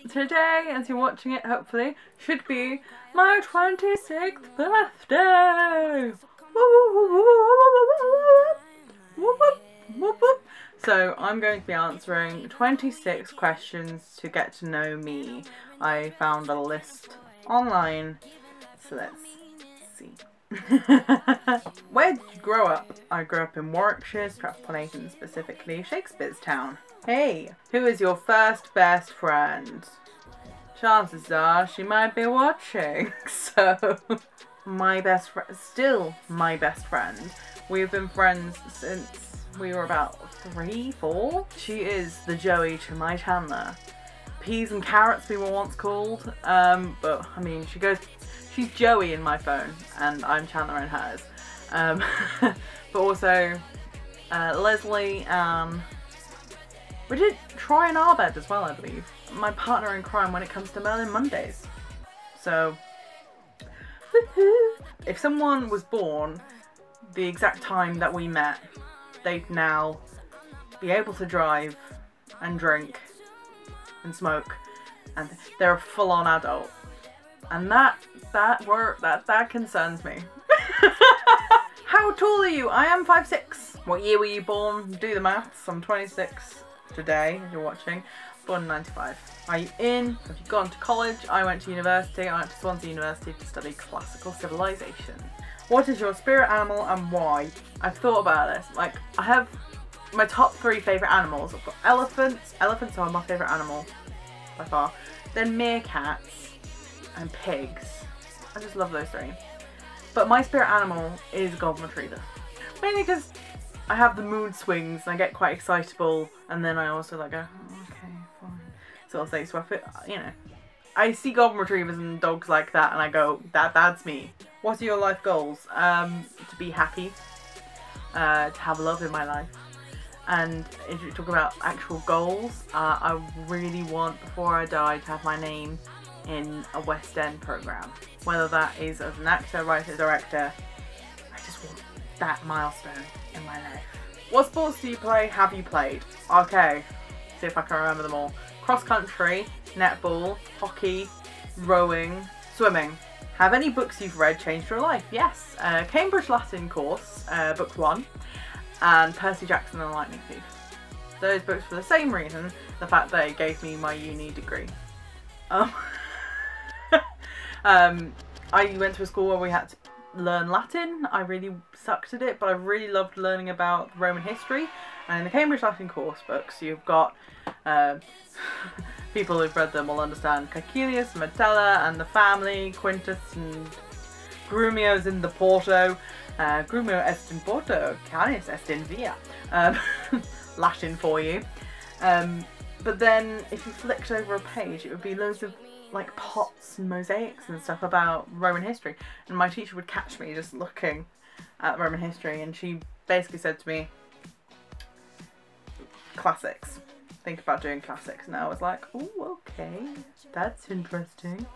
today, as you're watching it, hopefully, should be my 26th birthday! So I'm going to be answering 26 questions to get to know me. I found a list online, so let's see. Where did you grow up? I grew up in Warwickshire, Stratford-upon-Avon, specifically Shakespeare's Town. Hey, who is your first best friend? Chances are she might be watching, so my best friend, still my best friend. We've been friends since we were about 3, 4. She is the Joey to my Chandler. Peas and carrots we were once called, but I mean she's Joey in my phone and I'm Chandler in hers. But also Leslie, we did try in our bed as well, I believe. My partner in crime when it comes to Merlin Mondays. So, if someone was born the exact time that we met, they'd now be able to drive and drink and smoke, and they're a full-on adult. And that concerns me. How tall are you? I am 5'6". What year were you born? Do the maths. I'm 26 today, if you're watching. Born in 95. Are you in? Have you gone to college? I went to university. I went to Swansea University to study classical civilization. What is your spirit animal and why? I've thought about this. Like, I have my top 3 favourite animals. I've got elephants. Elephants are my favourite animal by far. Then meerkats and pigs. I just love those 3. But my spirit animal is a golden retriever. Mainly because I have the mood swings and I get quite excitable, and then I also like go, oh, okay, fine. So I'll say, so I feel, you know, I see golden retrievers and dogs like that and I go, that's me. What are your life goals? To be happy, to have love in my life. And if you talk about actual goals, I really want, before I die, to have my name in a West End programme. Whether that is as an actor, writer, director, I just want that milestone in my life. What sports do you play? Have you played? Okay, see if I can remember them all. Cross country, netball, hockey, rowing, swimming. Have any books you've read changed your life? Yes. Cambridge Latin course, book 1, and Percy Jackson and the Lightning Thief. Those books for the same reason, the fact that it gave me my uni degree. I went to a school where we had to learn Latin. I really sucked at it, but I really loved learning about Roman history. And in the Cambridge Latin course books, you've got people who've read them will understand Caecilius, Metella, and the family, Quintus and Grumio's in the Porto. Grumio est in Porto, Canis est in via. Latin for you. But then if you flicked over a page, it would be loads of like pots and mosaics and stuff about Roman history. And my teacher would catch me just looking at Roman history, and she basically said to me, classics. Think about doing classics. And I was like, oh, okay, that's interesting.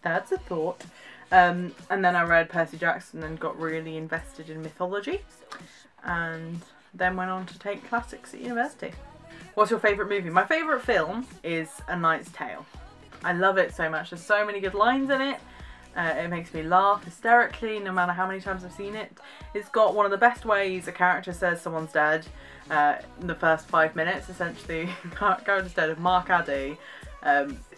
That's a thought. And then I read Percy Jackson and got really invested in mythology, and then went on to take classics at university. What's your favourite movie? My favourite film is A Knight's Tale. I love it so much. There's so many good lines in it. It makes me laugh hysterically no matter how many times I've seen it. It's got one of the best ways a character says someone's dead in the first 5 minutes. Essentially, character's dead of Mark Addy.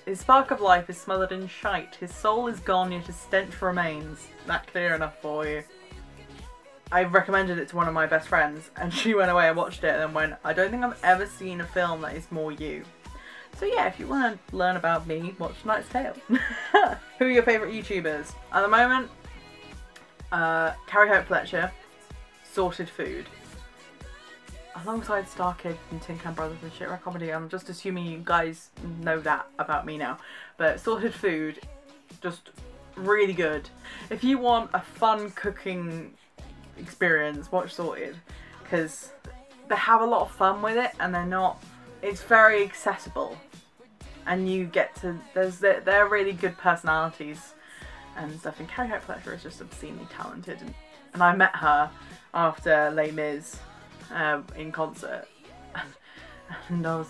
His spark of life is smothered in shite. His soul is gone, yet his stench remains. That clear enough for you. I recommended it to one of my best friends, and she went away and watched it and then went, I don't think I've ever seen a film that is more you. So yeah, if you want to learn about me, watch Knight's Tale. Who are your favourite YouTubers? At the moment, Carrie Hope Fletcher, Sorted Food. Alongside StarKid and Tin Can Brothers and Shit Rock Comedy. I'm just assuming you guys know that about me now. But Sorted Food, just really good. If you want a fun cooking experience, watch Sorted. Because they have a lot of fun with it, and they're not... It's very accessible. And you get to... They're really good personalities and stuff. And Carrie Hope Fletcher is just obscenely talented. And I met her after Les Mis. In concert, and I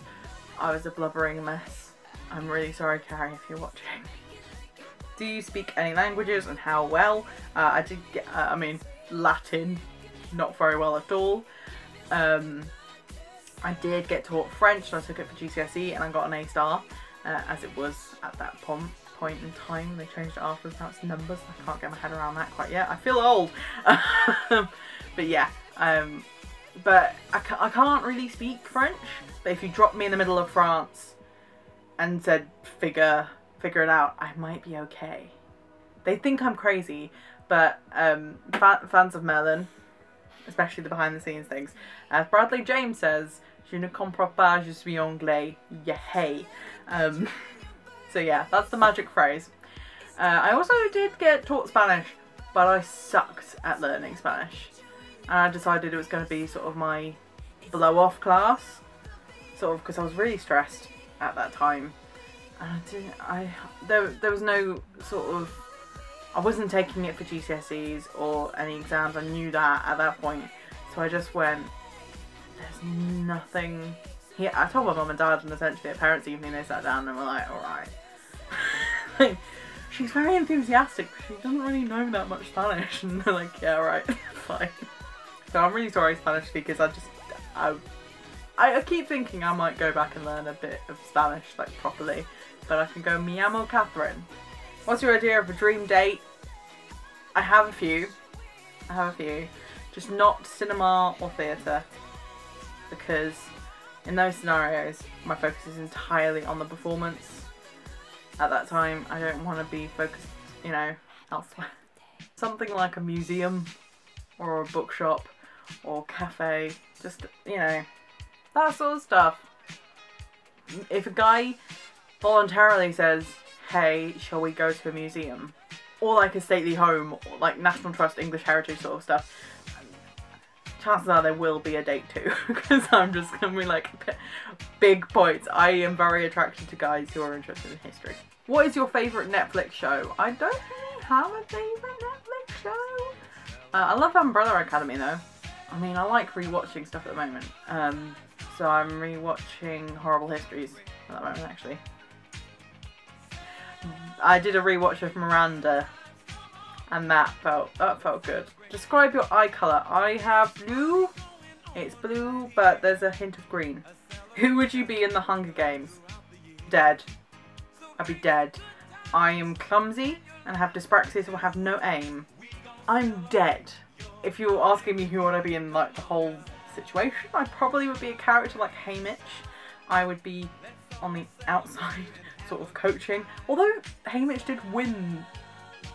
was a blubbering mess. I'm really sorry, Carrie, if you're watching. Do you speak any languages and how well? I did get, I mean, Latin, not very well at all. I did get taught French, and I took it for GCSE, and I got an A star, as it was at that point in time. They changed it afterwards, now it's numbers. I can't get my head around that quite yet. I feel old. But yeah, but I can't really speak French, but if you dropped me in the middle of France and said, figure it out, I might be okay. They think I'm crazy, but fans of Merlin, especially the behind the scenes things, as Bradley James says, je ne comprends pas, je suis anglais, yay. So yeah, that's the magic phrase. I also did get taught Spanish, but I sucked at learning Spanish. And I decided it was going to be sort of my blow-off class, sort of because I was really stressed at that time. And there was no sort of, I wasn't taking it for GCSEs or any exams, I knew that at that point. So I just went, there's nothing here. I told my mum and dad, and essentially at parents' evening they sat down and were like, alright. Like, she's very enthusiastic, but she doesn't really know that much Spanish. And they're like, yeah, right, fine. So I'm really sorry, Spanish speakers. I keep thinking I might go back and learn a bit of Spanish, like properly. But I can go, mi llamo Catherine. What's your idea of a dream date? I have a few. Just not cinema or theatre. Because in those scenarios, my focus is entirely on the performance. At that time, I don't want to be focused, you know, elsewhere. Something like a museum or a bookshop or cafe. Just, you know, that sort of stuff. If a guy voluntarily says, hey, shall we go to a museum? Or like a stately home, or like National Trust, English Heritage sort of stuff, chances are there will be a date too. Because I'm just going to be like, big points. I am very attracted to guys who are interested in history. What is your favourite Netflix show? I don't really have a favourite Netflix show. I love Umbrella Academy though. I mean, I like rewatching stuff at the moment. So I'm rewatching Horrible Histories at the moment, actually. I did a rewatch of Miranda, and that felt good. Describe your eye colour. I have blue. It's blue, but there's a hint of green. Who would you be in the Hunger Games? Dead. I'd be dead. I am clumsy and have dyspraxia, so I have no aim. I'm dead. If you're asking me who would I be in like the whole situation, I probably would be a character like Haymitch. I would be on the outside, sort of coaching. Although Haymitch did win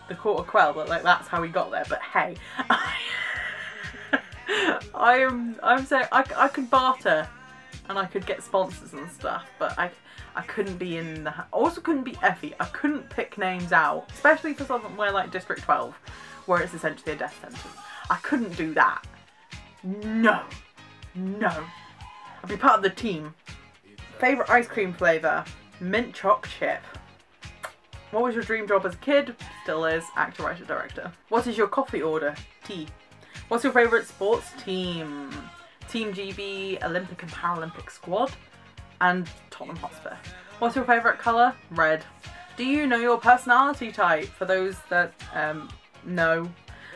the Court of Quell, but like that's how he got there. But hey, I'm saying I could barter and I could get sponsors and stuff, but I couldn't be in the. I also couldn't be Effie. I couldn't pick names out, especially for somewhere like District 12, where it's essentially a death sentence. I couldn't do that. No. I'd be part of the team. Favourite ice cream flavour? Mint choc chip. What was your dream job as a kid? Still is. Actor, writer, director. What is your coffee order? Tea. What's your favourite sports team? Team GB, Olympic and Paralympic squad. And Tottenham Hotspur. What's your favourite colour? Red. Do you know your personality type? For those that know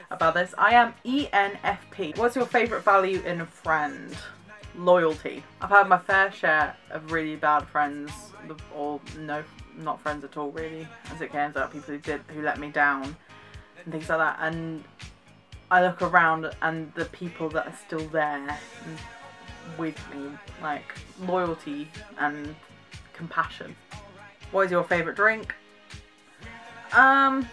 about this, I am ENFP. What's your favourite value in a friend? Loyalty. I've had my fair share of really bad friends, or no, not friends at all really, as it turns out, people who let me down and things like that, and I look around and the people that are still there with me, like loyalty and compassion. What is your favourite drink? I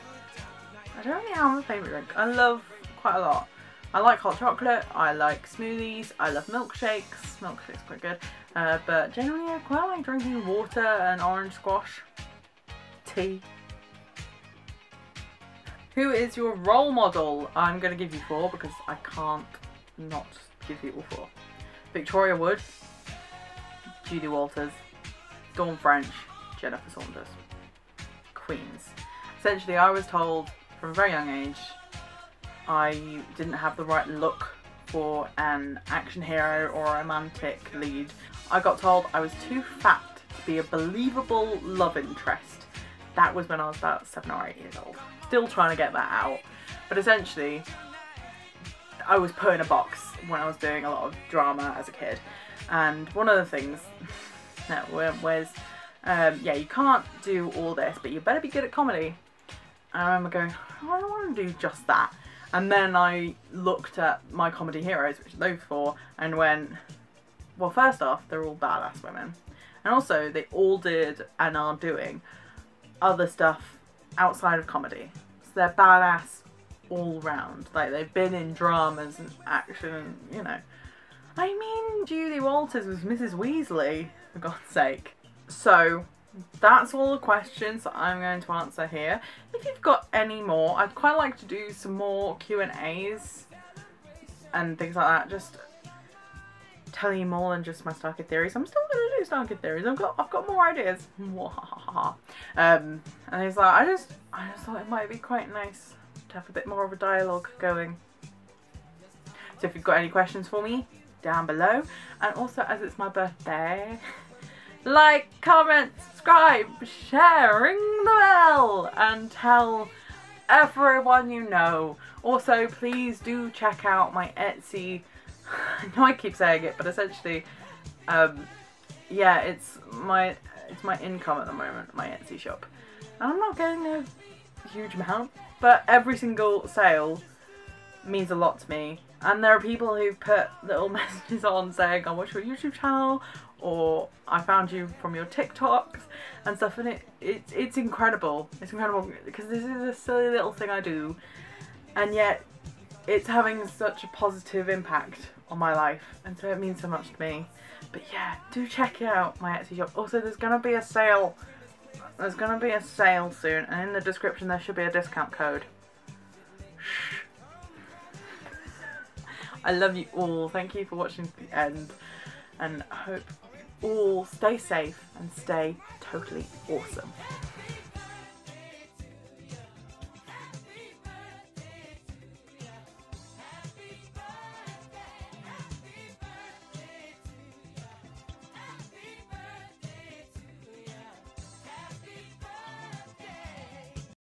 don't really have a favourite drink. I love quite a lot. I like hot chocolate, I like smoothies, I love milkshakes. Milkshake's quite good. But generally I quite like drinking water and orange squash. Tea. Who is your role model? I'm going to give you 4 because I can't not give you all 4. Victoria Wood, Judy Walters, Dawn French, Jennifer Saunders. Queens. Essentially I was told from a very young age I didn't have the right look for an action hero or a romantic lead. I got told I was too fat to to be a believable love interest. That was when I was about 7 or 8 years old. Still trying to get that out. But essentially, I was put in a box when I was doing a lot of drama as a kid. And one of the things that was, yeah, you can't do all this, but you better be good at comedy. And I remember going, oh, I don't want to do just that. And then I looked at my comedy heroes, which are those 4, and went, well, first off, they're all badass women. And also, they all did and are doing other stuff outside of comedy. So they're badass all round. Like, they've been in dramas and action, you know. I mean, Julie Walters was Mrs. Weasley, for God's sake. So, that's all the questions that I'm going to answer here. If you've got any more, I'd quite like to do some more Q&As and things like that. Just telling you more than just my Starkid theories. I'm still going to do Starkid theories. I've got more ideas. And he's like, I just thought it might be quite nice to have a bit more of a dialogue going. So if you've got any questions for me, down below. And also, as it's my birthday, like, comment, subscribe, share, ring the bell, and tell everyone you know. Also, please do check out my Etsy. I know I keep saying it, but essentially, yeah, it's my income at the moment, my Etsy shop. And I'm not getting a huge amount, but every single sale means a lot to me. And there are people who've put little messages on saying, I watch your YouTube channel, or I found you from your TikToks and stuff, and it's incredible. It's incredible because this is a silly little thing I do, and yet it's having such a positive impact on my life, and so it means so much to me. But yeah, do check out my Etsy shop. Also, there's gonna be a sale. There's gonna be a sale soon, and in the description there should be a discount code. Shh. I love you all. Thank you for watching to the end, and I hope you all stay safe and stay totally awesome.